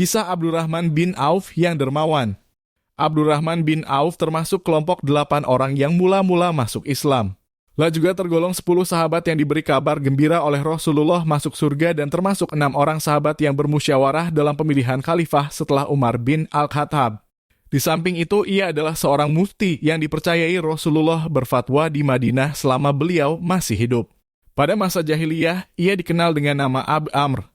Kisah Abdurrahman bin Auf yang dermawan. Abdurrahman bin Auf termasuk kelompok 8 orang yang mula-mula masuk Islam. Lah juga tergolong 10 sahabat yang diberi kabar gembira oleh Rasulullah masuk surga dan termasuk 6 orang sahabat yang bermusyawarah dalam pemilihan khalifah setelah Umar bin Al-Khattab. Di samping itu, ia adalah seorang mufti yang dipercayai Rasulullah berfatwa di Madinah selama beliau masih hidup. Pada masa jahiliyah, ia dikenal dengan nama Abu Amr.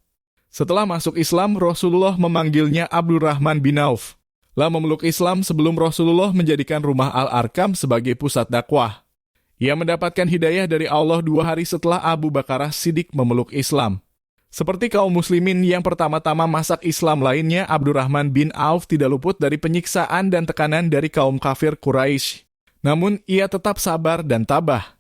Setelah masuk Islam, Rasulullah memanggilnya Abdurrahman bin Auf. Lah memeluk Islam sebelum Rasulullah menjadikan rumah Al-Arkam sebagai pusat dakwah. Ia mendapatkan hidayah dari Allah 2 hari setelah Abu Bakar Siddiq memeluk Islam. Seperti kaum muslimin yang pertama-tama masuk Islam lainnya, Abdurrahman bin Auf tidak luput dari penyiksaan dan tekanan dari kaum kafir Quraisy. Namun, ia tetap sabar dan tabah.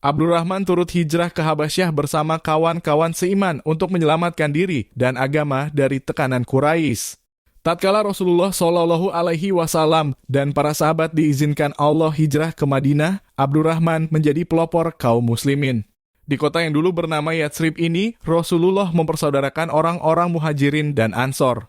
Abdurrahman turut hijrah ke Habasyah bersama kawan-kawan seiman untuk menyelamatkan diri dan agama dari tekanan Quraisy. Tatkala Rasulullah Shallallahu Alaihi Wasallam dan para sahabat diizinkan Allah hijrah ke Madinah, Abdurrahman menjadi pelopor kaum muslimin. Di kota yang dulu bernama Yatsrib ini, Rasulullah mempersaudarakan orang-orang muhajirin dan ansor.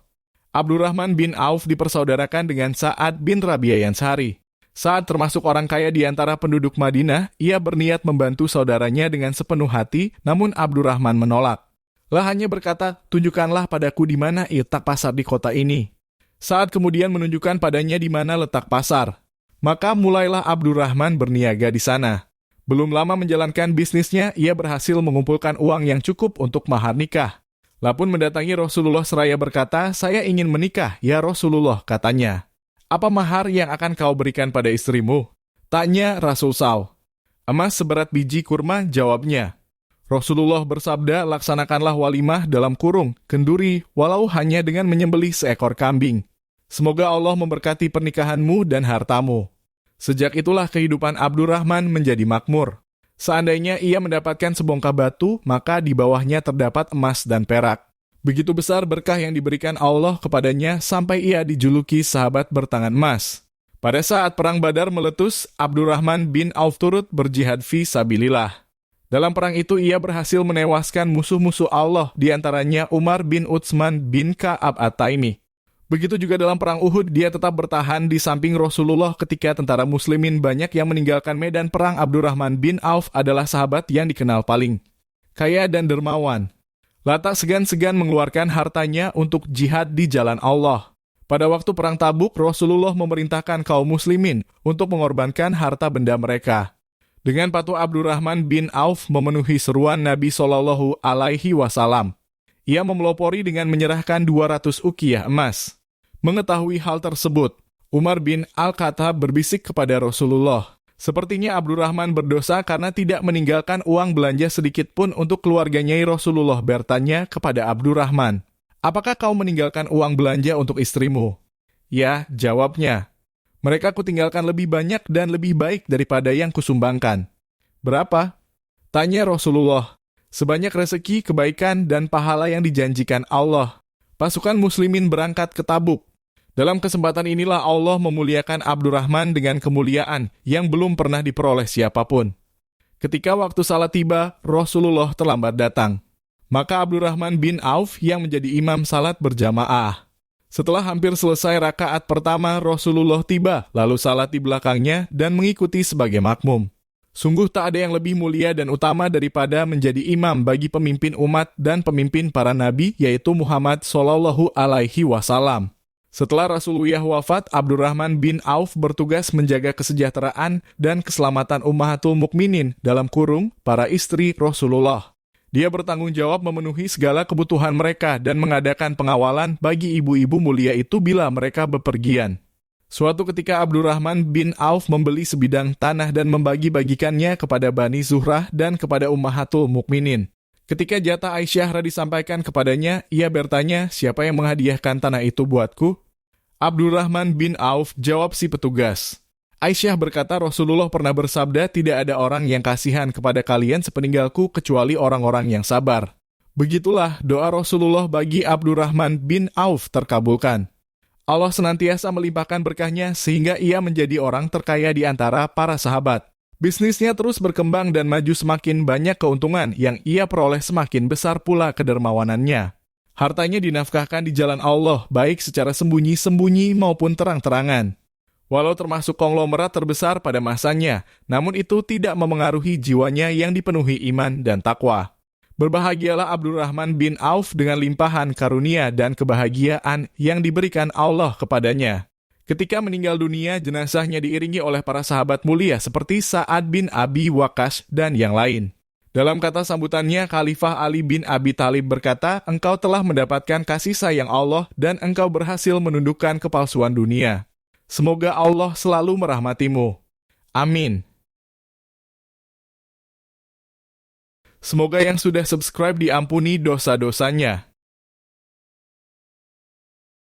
Abdurrahman bin Auf dipersaudarakan dengan Sa'ad bin Rabi'ah Ansari. Saat termasuk orang kaya di antara penduduk Madinah, ia berniat membantu saudaranya dengan sepenuh hati, namun Abdurrahman menolak. Lah hanya berkata, tunjukkanlah padaku di mana letak pasar di kota ini. Saat kemudian menunjukkan padanya di mana letak pasar. Maka mulailah Abdurrahman berniaga di sana. Belum lama menjalankan bisnisnya, ia berhasil mengumpulkan uang yang cukup untuk mahar nikah. Lah pun mendatangi Rasulullah seraya berkata, saya ingin menikah, ya Rasulullah, katanya. Apa mahar yang akan kau berikan pada istrimu? Tanya Rasul SAW. Emas seberat biji kurma, jawabnya. Rasulullah bersabda, laksanakanlah walimah dalam kurung, kenduri, walau hanya dengan menyembelih seekor kambing. Semoga Allah memberkati pernikahanmu dan hartamu. Sejak itulah kehidupan Abdurrahman menjadi makmur. Seandainya ia mendapatkan sebongkah batu, maka di bawahnya terdapat emas dan perak. Begitu besar berkah yang diberikan Allah kepadanya sampai ia dijuluki sahabat bertangan emas. Pada saat perang Badar meletus, Abdurrahman bin Auf turut berjihad fi sabilillah. Dalam perang itu ia berhasil menewaskan musuh-musuh Allah, diantaranya Umar bin Utsman bin Ka'ab At-Taimi. Begitu juga dalam perang Uhud, dia tetap bertahan di samping Rasulullah ketika tentara muslimin banyak yang meninggalkan medan perang. Abdurrahman bin Auf adalah sahabat yang dikenal paling kaya dan dermawan. Tak segan-segan mengeluarkan hartanya untuk jihad di jalan Allah. Pada waktu perang Tabuk, Rasulullah memerintahkan kaum muslimin untuk mengorbankan harta benda mereka. Dengan patuh Abdurrahman bin Auf memenuhi seruan Nabi Shallallahu Alaihi Wasallam. Ia memelopori dengan menyerahkan 200 ukiyah emas. Mengetahui hal tersebut, Umar bin Al-Khattab berbisik kepada Rasulullah. Sepertinya Abdurrahman berdosa karena tidak meninggalkan uang belanja sedikit pun untuk keluarganya. Rasulullah bertanya kepada Abdurrahman, apakah kau meninggalkan uang belanja untuk istrimu? Ya, jawabnya. Mereka kutinggalkan lebih banyak dan lebih baik daripada yang kusumbangkan. Berapa? Tanya Rasulullah. Sebanyak rezeki, kebaikan, dan pahala yang dijanjikan Allah. Pasukan muslimin berangkat ke Tabuk. Dalam kesempatan inilah Allah memuliakan Abdurrahman dengan kemuliaan yang belum pernah diperoleh siapapun. Ketika waktu salat tiba, Rasulullah terlambat datang. Maka Abdurrahman bin Auf yang menjadi imam salat berjamaah. Setelah hampir selesai rakaat pertama, Rasulullah tiba, lalu salat di belakangnya dan mengikuti sebagai makmum. Sungguh tak ada yang lebih mulia dan utama daripada menjadi imam bagi pemimpin umat dan pemimpin para nabi, yaitu Muhammad Shallallahu Alaihi Wasallam. Setelah Rasulullah wafat, Abdurrahman bin Auf bertugas menjaga kesejahteraan dan keselamatan ummahatul mukminin dalam kurung para istri Rasulullah. Dia bertanggung jawab memenuhi segala kebutuhan mereka dan mengadakan pengawalan bagi ibu-ibu mulia itu bila mereka bepergian. Suatu ketika Abdurrahman bin Auf membeli sebidang tanah dan membagi-bagikannya kepada Bani Zuhrah dan kepada ummahatul mukminin. Ketika jatah Aisyah disampaikan kepadanya, ia bertanya, siapa yang menghadiahkan tanah itu buatku? Abdurrahman bin Auf, jawab si petugas. Aisyah berkata, Rasulullah pernah bersabda, tidak ada orang yang kasihan kepada kalian sepeninggalku kecuali orang-orang yang sabar. Begitulah doa Rasulullah bagi Abdurrahman bin Auf terkabulkan. Allah senantiasa melimpahkan berkahnya sehingga ia menjadi orang terkaya di antara para sahabat. Bisnisnya terus berkembang dan maju, semakin banyak keuntungan yang ia peroleh, semakin besar pula kedermawanannya. Hartanya dinafkahkan di jalan Allah, baik secara sembunyi-sembunyi maupun terang-terangan. Walau termasuk konglomerat terbesar pada masanya, namun itu tidak memengaruhi jiwanya yang dipenuhi iman dan takwa. Berbahagialah Abdurrahman bin Auf dengan limpahan karunia dan kebahagiaan yang diberikan Allah kepadanya. Ketika meninggal dunia, jenazahnya diiringi oleh para sahabat mulia seperti Sa'ad bin Abi Waqqas dan yang lain. Dalam kata sambutannya, Khalifah Ali bin Abi Thalib berkata, "Engkau telah mendapatkan kasih sayang Allah dan engkau berhasil menundukkan kepalsuan dunia. Semoga Allah selalu merahmatimu. Amin." Semoga yang sudah subscribe diampuni dosa-dosanya.